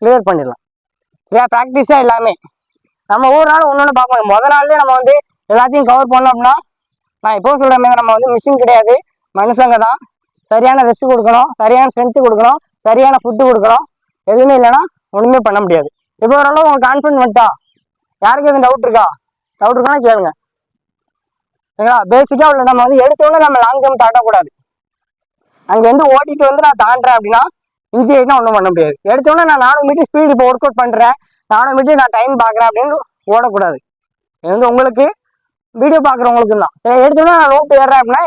Clear பண்ணிடலாம். சரியா? Practice தான் எல்லாமே. நம்ம ஒவ்வொரு நாளும் ஒன்று ஒன்று பார்ப்போம். முதல் நாள்லேயே நம்ம வந்து எல்லாத்தையும் கவர் பண்ணோம் அப்படின்னா, நான் இப்போ சொல்கிற மாதிரி நம்ம வந்து மிஷின் கிடையாது, மனுஷங்க தான். சரியான ரெஸ்ட் கொடுக்கணும், சரியான ஸ்ட்ரென்த்து கொடுக்கணும், சரியான ஃபுட்டு கொடுக்கணும். எதுவுமே இல்லைன்னா ஒன்றுமே பண்ண முடியாது. இப்போ ஓரளவு உங்களுக்கு கான்ஃபிடன்ட் வந்துட்டா, யாருக்கு எதுவும் டவுட் இருக்கானா கேளுங்க. சரிங்களா? பேசிக்காக உள்ள நம்ம வந்து எடுத்தோடனே நம்ம லாங் ஜம்ப் தாண்டக்கூடாது. அங்கேருந்து ஓட்டிட்டு வந்து நான் தாண்டுறேன் அப்படின்னா இன்ஜி ஆகிட்டா ஒன்றும் பண்ண முடியாது. எடுத்தோடனே நான் 400 மீட்டர் ஸ்பீடு இப்போ ஒர்க் அவுட் பண்ணுறேன், 400 மீட்டர் நான் டைம் பார்க்குறேன் அப்படின்னு ஓடக்கூடாது. இது வந்து உங்களுக்கு வீடியோ பார்க்குறவங்களுக்கு தான். சரி, எடுத்தோடனே நான் ரோப் ஏறுறேன் அப்படின்னா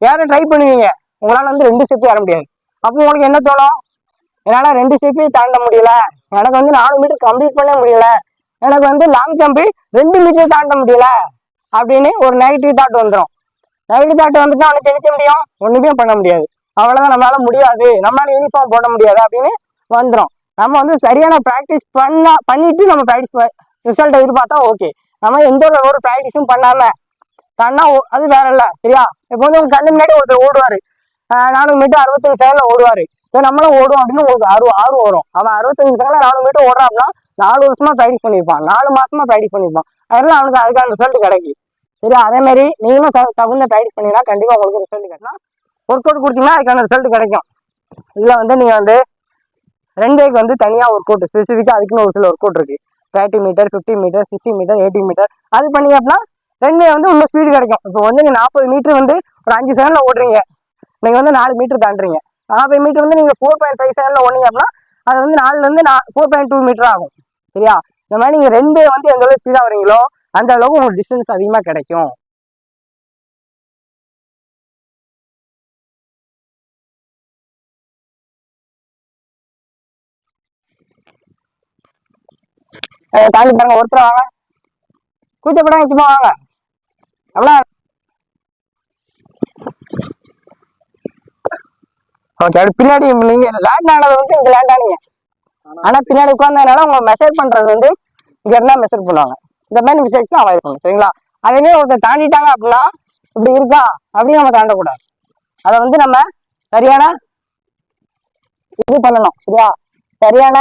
யாரும் ட்ரை பண்ணுவீங்க, உங்களால் வந்து 2 ஸ்டெப் ஏற முடியாது. அப்போ உங்களுக்கு என்ன தோணும்? என்னால் 2 ஸ்டெப்பையும் தாண்ட முடியல, எனக்கு வந்து 400 மீட்டர் கம்ப்ளீட் பண்ண முடியல, எனக்கு வந்து லாங் ஜம்பு 2 மீட்டர் தாண்ட முடியல அப்படின்னு ஒரு நெகட்டிவ் தாட் வந்துடும். நெகட்டிவ் தாட் வந்துட்டு அவனை தெளிக்க முடியும், ஒன்றுமே பண்ண முடியாது. அவ்வளோதான், நம்மளால முடியாது, நம்மளால யூனிஃபார்ம் போட முடியாது அப்படின்னு வந்துடும். நம்ம வந்து சரியான ப்ராக்டிஸ் பண்ணிட்டு நம்ம ப்ராக்டிஸ் ரிசல்ட் எதிர்பார்த்தா ஓகே. நம்ம எந்த ஒரு ப்ராக்டிஸும் பண்ணாம கண்ணா அது வேற இல்லை. சரியா? இப்போ வந்து உங்க கண்ணு முன்னாடி ஒருத்தர் ஓடுவாரு, 400 மீட்டர் 65 செகண்ட்ல ஓடுவாரு. சரி, நம்மளும் ஓடுவோம் அப்படின்னு உங்களுக்கு ஆர்வம் வரும். அவன் 65 செகண்ட்ல 400 மீட்டர் ஓடுறான் அப்படின்னா 4 வருஷமா ப்ராக்டிஸ் பண்ணியிருப்பான், 4 மாசமா ப்ராக்டிஸ் பண்ணியிருப்பான். அதனால அவனுக்கு அதுக்கான ரிசல்ட் கிடைக்கும். சரியா? அதே மாதிரி நீங்களும் தகுந்த ப்ராக்டிஸ் பண்ணீங்கன்னா கண்டிப்பா உங்களுக்கு ரிசல்ட் கிடைக்கும். ஒர்க் அவுட் கொடுத்தீங்கன்னா அதுக்கான ரிசல்ட் கிடைக்கும். இதில் வந்து நீங்கள் வந்து 2 டேக்கு வந்து தனியாக ஒர்க் அவுட் ஸ்பெசிஃபிக்காக அதுக்குன்னு ஒரு சில ஒர்க் அவுட் இருக்குது. 30 மீட்டர், 50 மீட்டர், 60 மீட்டர், 80 மீட்டர். அது பண்ணீங்க அப்படின்னா 2 டே வந்து இன்னும் ஸ்பீடு கிடைக்கும். இப்போ வந்து நீங்கள் 40 மீட்டர் வந்து ஒரு 5 செகண்ட்ல ஓடுறீங்க, நீங்கள் வந்து 4 மீட்டர் தாண்டுறீங்க. 40 மீட்டர் வந்து நீங்கள் 4.5 செகண்ட்ல ஓடுனீங்க அப்படின்னா அது வந்து 4லேருந்து 4.2 மீட்டர் ஆகும். சரியா? இந்த மாதிரி நீங்கள் 2 டே வந்து எந்த அளவுக்கு ஸ்பீடாக வரீங்களோ அந்த அளவுக்கு உங்களுக்கு டிஸ்டன்ஸ் அதிகமாக கிடைக்கும். தாண்டி பாருங்க, ஒருத்தர் வாங்க, கூச்சப்படாம சும்மா வாங்க. அவ்வளோ ஓகே. அது பின்னாடி நீங்க லேண்ட் ஆனது வந்து இங்க லேண்ட் ஆனீங்க, ஆனா பின்னாடி உட்கார்ந்ததுனால உங்க மெஷர் பண்றது வந்து இங்க இருந்தா மெஷர் பண்ணுவாங்க. இந்த மாதிரி மிஸ்டேக்ஸ் தான் அவாய்ட் பண்ணணும். சரிங்களா? அதே ஒருத்தர் தாண்டிட்டாங்க அப்படின்னா இப்படி இருக்கா அப்படின்னு நம்ம தாண்டக்கூடாது. அதை வந்து நம்ம சரியான இது பண்ணணும். சரியா? சரியான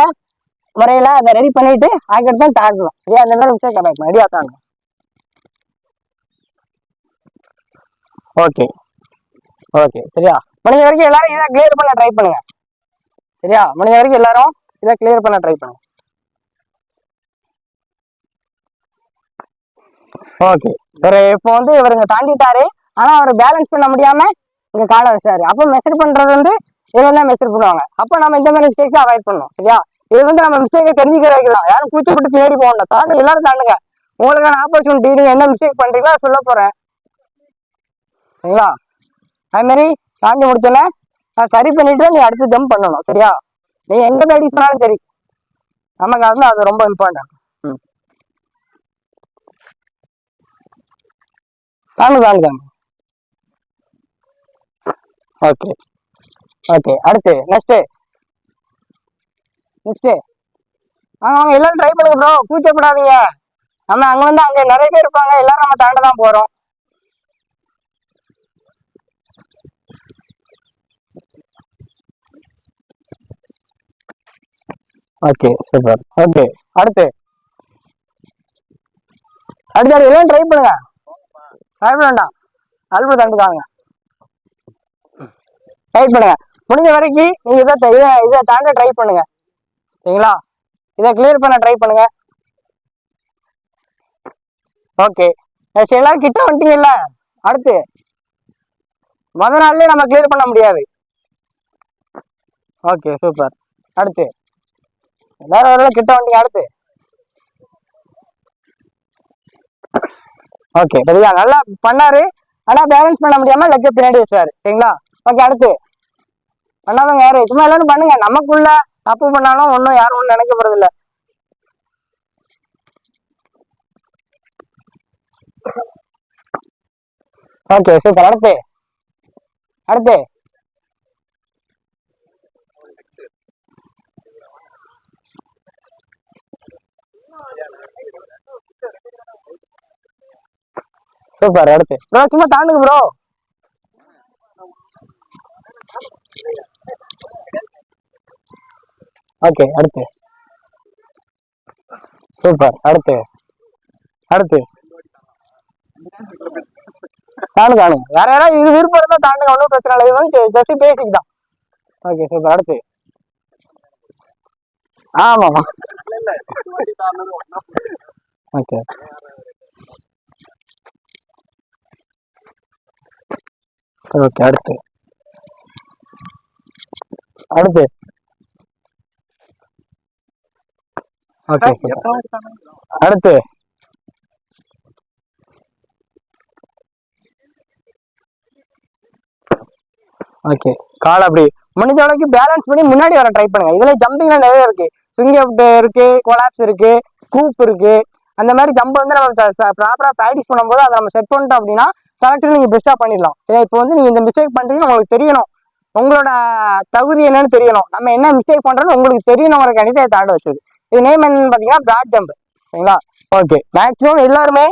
முறையில அதை ரெடி பண்ணிட்டு அதுக்கடுத்து தான் தாண்டணும். சரியா? அந்த மாதிரி மிஸ்டேக் அவாய்ட் பண்ணணும். ரெடியா தாண்டணும். Okay okay. சரியா? முடிஞ்ச வரைக்கும் எல்லாரும் இதை கிளியர் பண்ண ட்ரை பண்ணுங்க. சரியா? முடிஞ்ச வரைக்கும் எல்லாரும் இதை கிளியர் பண்ண ட்ரை பண்ணுங்க. ஓகே. இப்போ வந்து இவருங்க தாண்டிட்டாரு, ஆனா அவர் பேலன்ஸ் பண்ண முடியாம இங்க காலை வச்சாரு. அப்போ மெஷர் பண்றது வந்து இவங்க தான் மெஷர் பண்ணுவாங்க. அப்போ நம்ம இந்த மாதிரி மிஸ்டேக்ஸ் அவாய்ட் பண்ணணும். சரியா? இது வந்து நம்ம மிஸ்டேக்கை தெரிஞ்சுக்க வைக்கலாம். யாரும் கூச்சப்பட்டு பின்னாடி போகணும். தாண்டி எல்லாரும் தாண்டுங்க. உங்களுக்கான ஆப்பர்ச்சுனிட்டி, நீங்க என்ன மிஸ்டேக் பண்றீங்களோ சொல்ல போறேன். சரிங்களா? அது மாதிரி தாண்டி முடிச்சோன்னே சரி பண்ணிட்டு நீ அடுத்து ஜம்ப் பண்ணணும். சரியா? நீ எங்க ப்ராக்டிஸ் பண்ணாலும் சரி, நமக்கு வந்து அது ரொம்ப இம்பார்ட்டன்ட். தாங்க. Okay okay. அடுத்து நெக்ஸ்ட் வாங்க எல்லாரும் ட்ரை பண்ணுங்க ப்ரோ, கூச்சப்படாதீங்க. நம்ம அங்க வந்து அங்க நிறைய பேர் இருப்பாங்க, எல்லாரும் நம்ம தாண்ட தான் போறோம். Okay super. ஓகே. அடுத்து எல்லாம் ட்ரை பண்ணுங்க, ட்ரை பண்ண வேண்டாம், அல்பு தாண்டுக்காங்க, ட்ரை பண்ணுங்க. முடிஞ்ச வரைக்கும் நீங்க இதை தாண்ட ட்ரை பண்ணுங்க. சரிங்களா? இதை கிளியர் பண்ண ட்ரை பண்ணுங்க. ஓகே. எல்லாம் கிட்ட வந்துட்டீங்கல்ல, அடுத்து முதல் நாள்லயே நம்ம கிளியர் பண்ண முடியாது. Okay super. அடுத்து எல்லாரும் வரல, கிட்ட வந்துட்டீங்க. அடுத்து ஓகே. சரியா? நல்லா பண்ணாரு, ஆனா பேலன்ஸ் பண்ண முடியாம லெக்க பின்னாடி வச்சாரு. சரிங்களா? ஓகே. அடுத்து பண்ணாதவங்க யாரு? சும்மா எல்லாரும் பண்ணுங்க. நமக்குள்ள தப்பு பண்ணாலும் ஒன்றும் யாரும் ஒன்றும் நினைக்க போறது இல்லை. Okay super. அடுத்து சூப்பர். அடுத்து ப்ரோ சும்மா தாண்டுங்க ப்ரோ. ஓகே. அடுத்து சூப்பர். அடுத்து அடுத்து தானுங்க தானுங்க வேற யாராவது இது விருப்பம் இருந்தா தாண்டுங்க, ஒன்றும் பிரச்சனை இல்லை. இது வந்து ஜஸ்ட் பேசிக் தான். Okay super. அடுத்து ஆமாமா ஓகே ஓகே. அடுத்து அடுத்து ஓகே சூப்பர். அடுத்து ஓகே. கால் அப்படி முடிஞ்ச அளவுக்கு பேலன்ஸ் பண்ணி முன்னாடி வர ட்ரை பண்ணுங்க. இதுல ஜம்பிங்லாம் நிறைய இருக்கு. ஸ்விங் அப் இருக்கு, கொலாப்ஸ் இருக்கு, ஸ்கூப் இருக்கு. அந்த மாதிரி ஜம்ப் வந்து நம்ம ப்ராப்பரா ப்ராக்டிஸ் பண்ணும்போது அதை நம்ம செட் பண்ணிட்டோம் அப்படின்னா செலக்ட் நீங்க பெஸ்டா பண்ணிடலாம். சரி, இப்போ வந்து நீங்க இந்த மிஸ்டேக் பண்றீங்கன்னு உங்களுக்கு தெரியணும், உங்களோட தகுதி என்னன்னு தெரியணும், நம்ம என்ன மிஸ்டேக் பண்றோம்னு உங்களுக்கு தெரியணுங்கிற கணிதத்தை தாண்ட வச்சது. இது நேம் என்னன்னு பாத்தீங்கன்னா பிராட் ஜம்ப். சரிங்களா? ஓகே. மேக்ஸிமம் எல்லாருமே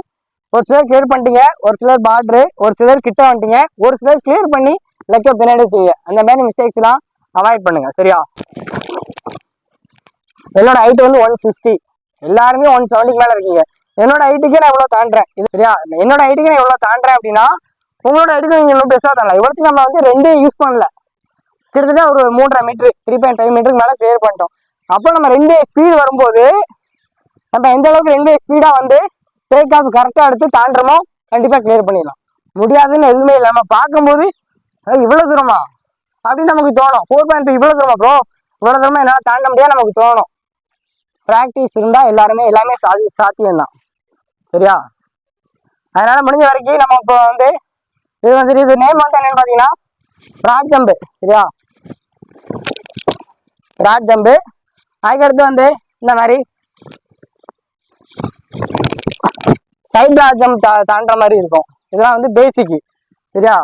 ஒரு சிலர் கிளியர் பண்ணிட்டீங்க, ஒரு சிலர் பார்டரு, ஒரு சிலர் கிட்ட வந்துட்டீங்க, ஒரு சிலர் கிளியர் பண்ணி லெக்க பின்னாடி செய்ய. அந்த மாதிரி மிஸ்டேக்ஸ் எல்லாம் அவாய்ட் பண்ணுங்க. சரியா? என்னோட ஹைட் வந்து 160, எல்லாருமே 170 மேல இருக்கீங்க. என்னோட ஹைட்டுக்கே நான் எவ்வளவு தாண்டேன். இது சரியா? என்னோட ஹைட்டுக்கு நான் எவ்வளவு தாண்டேன் அப்படின்னா உங்களோட ஹைட்டுக்கு நீங்க இன்னும் பெருசா தாண்டலாம். இவ்வளவு நம்ம வந்து 2 யூஸ் பண்ணல, கிட்டத்தட்ட ஒரு 3.5 மீட்டர் 3.5 மீட்டருக்கு மேல கிளியர் பண்ணிட்டோம். அப்போ நம்ம 2 ஸ்பீடு வரும்போது நம்ம எந்த அளவுக்கு 2 ஸ்பீடா வந்து டேக் ஆஃப் கரெக்டா எடுத்து தாண்டமோ கண்டிப்பா கிளியர் பண்ணிடலாம். முடியாதுன்னு எதுவுமே இல்லை. நம்ம பார்க்கும்போது இவ்வளவு தூரமா அப்படின்னு நமக்கு தோணும். 4.5 இவ்வளவு தூரமா ப்ரோ, இவ்வளவு தூரமா என்னால தாண்ட முடியாது நமக்கு தோணும். பிராக்டிஸ் இருந்தா எல்லாமே சாத்தியம் தான். சரியா? அதனால முடிஞ்ச வரைக்கும் நம்ம இப்போ வந்து இது நேம் வந்து என்னன்னு பாத்தீங்கன்னா பிராட் ஜம்பு. சரியா? Brad jump. அதுக்கடுத்து வந்து இந்த மாதிரி சைட் பிராட் ஜம்ப் தாண்டுற மாதிரி இருக்கும். இதெல்லாம் வந்து பேசிக்கு. சரியா?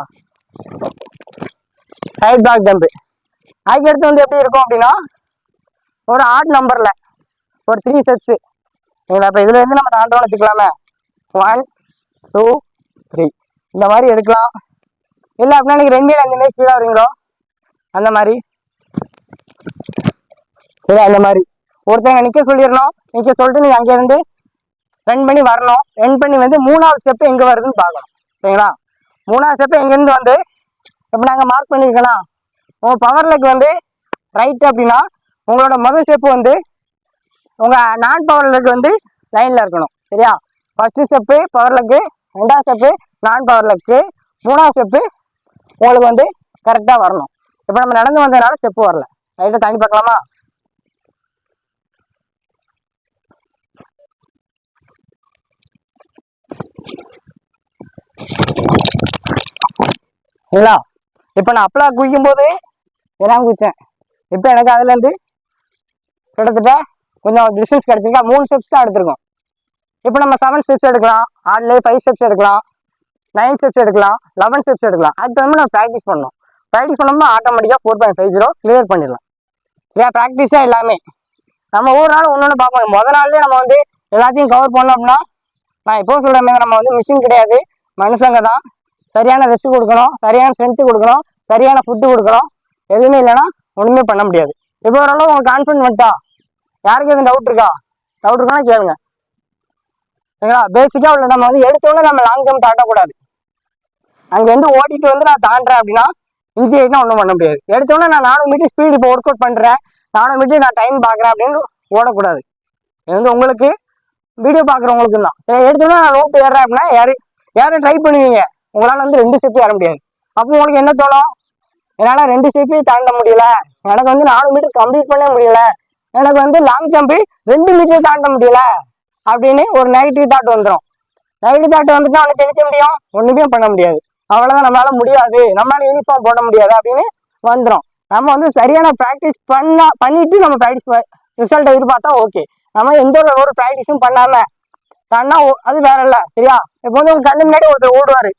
Side broad jump. அதுக்கடுத்து வந்து எப்படி இருக்கும் அப்படின்னா ஒரு ஆட் நம்பர்ல ஒரு 3 ஸ்டெப்ஸ். இப்போ இதுல இருந்து நம்ம தாண்டோம்னு வச்சுக்கலாமே, 1 2 3 இந்த மாதிரி எடுக்கலாம். இல்லை அப்படின்னா நீங்க 2 5 மாதிரி ஸ்பீடா வரீங்களோ அந்த மாதிரி. சரி, அந்த மாதிரி ஒருத்தங்க நிக்க சொல்லிடணும். நிக்க சொல்லிட்டு நீங்க அங்க இருந்து ரன் பண்ணி வரணும். ரன் பண்ணி வந்து 3வது ஸ்டெப் எங்க வருதுன்னு பார்க்கணும். சரிங்களா? 3வது ஸ்டெப் எங்க இருந்து வந்து இப்போ நாங்க மார்க் பண்ணிருக்கலாம். உங்க பவர் லெக் வந்து ரைட் அப்படின்னா உங்களோட முதல் ஸ்டெப் வந்து உங்க நான் பவர் லெக் வந்து லைன்ல இருக்கணும். சரியா? ஃபர்ஸ்ட் ஸ்டெப்பு பவர் லெக்கு, 2வது ஸ்டெப்பு நான் பவர் லெக்கு, 3வது ஸ்டெப்பு உங்களுக்கு வந்து கரெக்டா வரணும். இப்போ நம்ம நடந்து வந்ததுனால ஸ்டெப்பு வரல. ரைட்டை தாண்டி பார்க்கலாமா? சரிங்களா? இப்போ நான் அப்பெல்லாம் குதிக்கும் போது எல்லாம் குதிச்சேன். இப்போ எனக்கு அதுல இருந்து கிட்டத்தட்ட கொஞ்சம் டிஸ்டன்ஸ் கிடைச்சிருக்கா. 3 ஸ்டெப்ஸ் தான் எடுத்திருக்கோம். இப்போ நம்ம 7 ஸ்டெப்ஸ் எடுக்கலாம், ஆட்லேயே 5 ஸ்டெப்ஸ் எடுக்கலாம், 9 ஸ்டெப்ஸ் எடுக்கலாம், 11 ஸ்டெப்ஸ் எடுக்கலாம். அதுக்கு வந்து நம்ம ப்ராக்டிஸ் பண்ணணும். ப்ராக்டிஸ் பண்ணோம்னா ஆட்டோமேட்டிக்காக 4.50 கிளியர் பண்ணிடலாம். சரியா? ப்ராக்டிஸ் தான் எல்லாமே. நம்ம ஒவ்வொரு நாளும் ஒன்று பார்க்கணும். முதல் நாள்லேயே நம்ம வந்து எல்லாத்தையும் கவர் பண்ணோம் அப்படின்னா நான் இப்போ சொல்கிற மாதிரி நம்ம வந்து மிஷின் கிடையாது, மனுஷங்க தான். சரியான ரெஸ்ட் கொடுக்கணும், சரியான ஸ்ட்ரென்த்து கொடுக்கணும், சரியான ஃபுட்டு கொடுக்கணும். எதுவுமே இல்லைன்னா ஒன்றுமே பண்ண முடியாது. இப்போ ஓரளவு உங்களுக்கு கான்ஃபிடன்ட் வந்துட்டா, யாருக்கு எதுவும் டவுட் இருக்கானா கேளுங்க. சரிங்களா? பேசிக்காக உள்ள நம்ம வந்து எடுத்தோடனே நம்ம லாங் ஜம்ப் தாண்டக்கூடாது. அங்கேருந்து ஓடிட்டு வந்து நான் தாண்டுறேன் அப்படின்னா இஞ்சி ஆகிட்டுனா ஒன்றும் பண்ண முடியாது. எடுத்தோடனே நான் 400 மீட்டர் ஸ்பீடு இப்போ ஒர்க் அவுட் பண்ணுறேன், 400 மீட்டர் நான் டைம் பார்க்குறேன் அப்படின்னு ஓடக்கூடாது. இது வந்து உங்களுக்கு வீடியோ பார்க்குறவங்களுக்கு தான். சரி, எடுத்தோடனே நான் ரோப் ஏறுறேன் அப்படின்னா யாரும் ட்ரை பண்ணுவீங்க, உங்களால் வந்து 2 ஸ்டெப் ஏற முடியாது. அப்போ உங்களுக்கு என்ன தோணும்? என்னால் 2 ஸ்டெப்பையும் தாண்ட முடியல, எனக்கு வந்து 400 மீட்டர் கம்ப்ளீட் பண்ண முடியல, எனக்கு வந்து லாங் ஜம்பு 2 மீட்டர் தாண்ட முடியல அப்படின்னு ஒரு நெகட்டிவ் தாட் வந்துடும். நெகட்டிவ் தாட் வந்துட்டு அவனை தெளிக்க முடியும், ஒன்றுமே பண்ண முடியாது. அவ்வளோதான், நம்மளால முடியாது, நம்மளால யூனிஃபார்ம் போட முடியாது அப்படின்னு வந்துடும். நம்ம வந்து சரியான ப்ராக்டிஸ் பண்ணிட்டு நம்ம ப்ராக்டிஸ் ரிசல்ட் எதிர்பார்த்தா ஓகே. நம்ம எந்த ஒரு ப்ராக்டிஸும் பண்ணாம தாண்டா அது வேற இல்லை. சரியா? இப்போ வந்து உங்க கண்ணு முன்னாடி ஒருத்தர் ஓடுவாரு,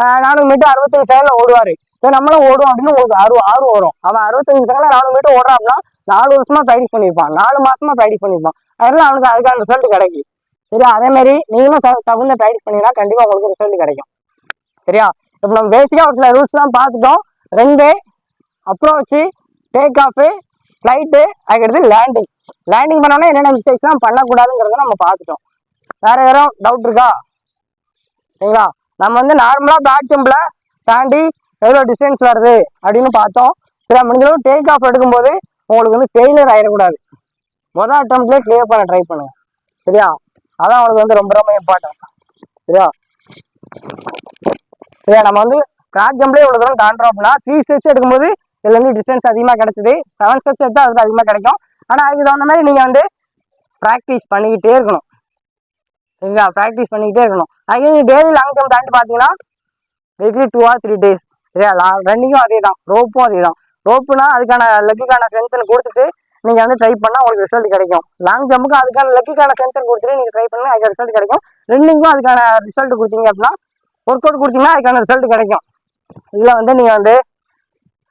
400 மீட்டர் 65 செகண்ட்ல ஓடுவாரு. சரி, நம்மளும் ஓடுவோம் அப்படின்னு உங்களுக்கு ஆர்வம் வரும். அவன் 65 செகண்ட்ல 400 மீட்டர் ஓடுறான் அப்படின்னா 4 வருஷமா ப்ராக்டிஸ் பண்ணியிருப்பான், 4 மாசமா ப்ராக்டிஸ் பண்ணியிருப்பான். அதனால அவனுக்கு அதுக்கான ரிசல்ட் கிடைக்கும். சரியா? அதே மாதிரி நீங்களும் தகுந்த ப்ராக்டிஸ் பண்ணீங்கன்னா கண்டிப்பா உங்களுக்கு ரிசல்ட் கிடைக்கும். சரியா? இப்போ நம்ம பேசிக்கா ஒரு சில ரூல்ஸ் எல்லாம் பார்த்துட்டோம். 2 அப்ரோச், டேக் ஆஃப், ஃபிளைட்டு, அதுக்கடுத்து லேண்டிங். லேண்டிங் பண்ணோன்னா என்னென்ன மிஸ்டேக்ஸ்லாம் பண்ணக்கூடாதுங்கிறத நம்ம பார்த்துட்டோம். வேற யாரும் டவுட் இருக்கா? சரிங்களா? நம்ம வந்து நார்மலாக பேட் ஜம்பில் தாண்டி எவ்வளோ டிஸ்டன்ஸ் வருது அப்படின்னு பார்த்தோம். சரி, முடிஞ்சளவு டேக் ஆஃப் எடுக்கும்போது உங்களுக்கு வந்து ஃபெயிலியர் ஆகிடக்கூடாது. மொதல் அட்டம்ப்ட்லேயே கிளியர் பண்ண ட்ரை பண்ணுங்க. சரியா? அதான் உங்களுக்கு வந்து ரொம்ப ரொம்ப இம்பார்ட்டன்ட். சரியா? சரியா, நம்ம வந்து கிராஸ் ஜம்ப்லேயே இவ்வளோ தூரம் தாண்டுறோம் அப்படின்னா 3 ஸ்டெப்ஸ் எடுக்கும்போது இதுலேருந்து டிஸ்டன்ஸ் அதிகமாக கிடைச்சிது. 7 ஸ்டெப்ஸ் எடுத்தால் அதுக்கு அதிகமாக கிடைக்கும். ஆனால் அதுக்கு தகுந்த மாதிரி நீங்கள் வந்து ப்ராக்டிஸ் பண்ணிக்கிட்டே இருக்கணும். சரிங்களா? ப்ராக்டிஸ் பண்ணிக்கிட்டே இருக்கணும். அதுக்கு நீங்கள் டெய்லி லாங் ஜம்ப் தாண்டி பார்த்தீங்கன்னா வீக்லி 2 or 3 days. சரியா? ரன்னிங்கும் அதே தான், ரோப்பும் அதே தான். ரோப்புனா அதுக்கான லெக்குக்கான ஸ்ட்ரென்த் கொடுத்துட்டு நீங்கள் வந்து ட்ரை பண்ணால் உங்களுக்கு ரிசல்ட் கிடைக்கும். லாங் ஜம்புக்கு அதுக்கான லெக்குக்கான ஸ்ட்ரென்த் கொடுத்துட்டு நீங்கள் ட்ரை பண்ணால் அதுக்கான ரிசல்ட் கிடைக்கும். ரன்னிங்கும் அதுக்கான ரிசல்ட் கொடுத்தீங்க அப்படின்னா, ஒர்க் அவுட் கொடுத்தீங்கன்னா அதுக்கான ரிசல்ட் கிடைக்கும். இதில் வந்து நீங்கள் வந்து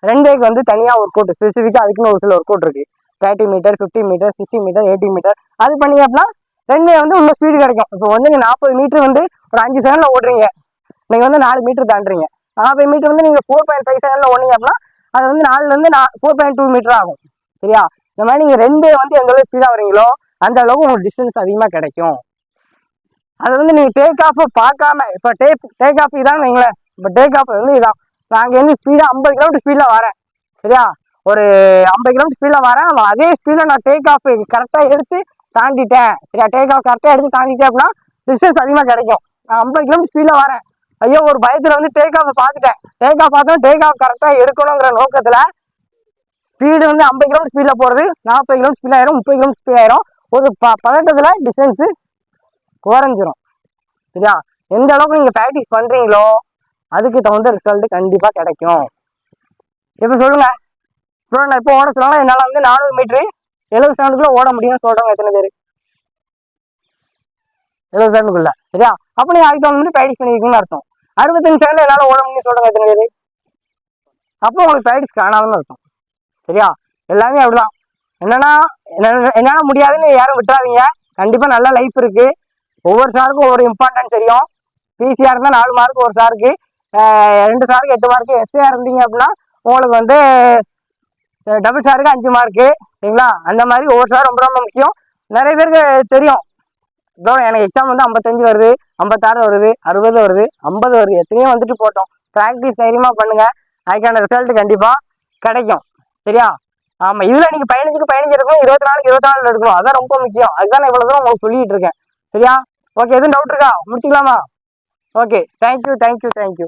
2 டேக்கு வந்து தனியாக ஒர்க் அவுட் ஸ்பெசிஃபிக்காக அதுக்குன்னு ஒரு சில ஒர்க் அவுட் இருக்குது. 30 மீட்டர், 50 மீட்டர், 60 மீட்டர், 80 மீட்டர். அது பண்ணீங்க அப்படின்னா 2 டே வந்து இன்னும் ஸ்பீடு கிடைக்கும். இப்போ வந்து நீங்கள் 40 மீட்டர் வந்து ஒரு 5 செகண்டில் ஓடுறீங்க, நீங்கள் வந்து 4 மீட்டர் தாண்டுறீங்க. 40 மீட்டர் வந்து நீங்கள் 4.5 செகண்டில் ஓடுனீங்க அப்படின்னா அது வந்து 4லேருந்து 4.2 மீட்டர் ஆகும். சரியா? இந்த மாதிரி நீங்கள் 2 டே வந்து எந்த அளவுக்கு ஸ்பீடாக வரீங்களோ அந்த அளவுக்கு உங்களுக்கு டிஸ்டன்ஸ் அதிகமாக கிடைக்கும். அது வந்து நீங்கள் டேக் ஆஃபை பார்க்காம, இப்போ டேக் ஆஃப் இதான் வைங்களேன். இப்போ டேக் ஆஃப் வந்து இதான், நான் வந்து ஸ்பீடாக 50 கிலோமீட்டர் ஸ்பீடில் வரேன். சரியா? ஒரு 50 கிலோமீட்டர் ஸ்பீடில் வரேன். அதே ஸ்பீடில் நான் டேக் ஆஃப் கரெக்டாக எடுத்து தாண்டிட்டேன். சரியா? டேக் ஆஃப் கரெக்டாக எடுத்து தாண்டிட்டேன் அப்படின்னா டிஸ்டன்ஸ் அதிகமாக கிடைக்கும். நான் 50 கிலோமீட்டர் ஸ்பீடில் வரேன், ஐயோ ஒரு பயத்தில் வந்து டேக் ஆஃப் பார்த்துட்டேன். டேக் ஆஃப் பார்த்தோம், டேக் ஆஃப் கரெக்டாக எடுக்கணுங்கிற நோக்கத்தில் ஸ்பீடு வந்து 50 கிலோமீட்டர் ஸ்பீடில் போகிறது 40 கிலோமீட்டர் ஸ்பீட் ஆயிரும், 30 கிலோமீட்டர் ஸ்பீட் ஆயிரும். ஒரு பதட்டத்தில் டிஸ்டன்ஸு குறைஞ்சிரும். சரியா? எந்த அளவுக்கு நீங்கள் ப்ராக்டிஸ் பண்ணுறீங்களோ அதுக்கு தகுந்த ரிசல்ட் கண்டிப்பாக கிடைக்கும். இப்போ சொல்லுங்க, இப்போ நான் இப்போ ஓட சொன்னாலும் என்னால் வந்து 400 மீட்ரு 70 செகண்டுக்குள்ளே ஓட முடியும்னு சொல்கிறவங்க எத்தனை பேர்? 70 செகண்டுக்குள்ள. சரியா? அப்போ நீங்கள் அதுக்கு தகுந்த மாதிரி ப்ராக்டிஸ் பண்ணியிருக்கீங்கன்னு அர்த்தம். 65 செகண்ட் என்னால் ஓட முடியும்னு சொல்கிறவங்க எத்தனை பேர்? அப்போ உங்களுக்கு ப்ராக்டிஸ் காணாதுன்னு அர்த்தம். சரியா? எல்லாமே அப்படிதான். என்னன்னா என்னால் முடியாதுன்னு யாரும் விட்டுறாதீங்க. கண்டிப்பாக நல்ல லைஃப் இருக்குது. ஒவ்வொரு சாருக்கும் ஒவ்வொரு இம்பார்ட்டன்ஸ் தெரியும். பிசிஆர் இருந்தால் 4 மார்க் ஒரு சாருக்கு, 2 சாருக்கு 8 மார்க்கு. எஸ்ஏஆர் இருந்தீங்க அப்படின்னா உங்களுக்கு வந்து டபுள் சாருக்கு 5 மார்க்கு. சரிங்களா? அந்த மாதிரி ஒவ்வொரு சார் ரொம்ப ரொம்ப முக்கியம். நிறைய பேருக்கு தெரியும், ப்ரோ எனக்கு எக்ஸாம் வந்து 55 வருது, 56 வருது, 60 வருது, 50 வருது, எத்தனையோ வந்துட்டு போட்டோம். ப்ராக்டிஸ் தைரியமாக பண்ணுங்கள், அதுக்கான ரிசல்ட் கண்டிப்பாக கிடைக்கும். சரியா? ஆமாம், இதில் நீங்கள் 15க்கு 15 எடுக்கணும், 24க்கு 24 எடுக்கணும். அதான் ரொம்ப முக்கியம். அதுதான் நான் இவ்வளோ தூரம் உங்களுக்கு சொல்லிட்டு இருக்கேன். சரியா? ஓகே, எதுவும் டவுட் இருக்கா? முடிச்சுக்கலாமா? Okay, thank you.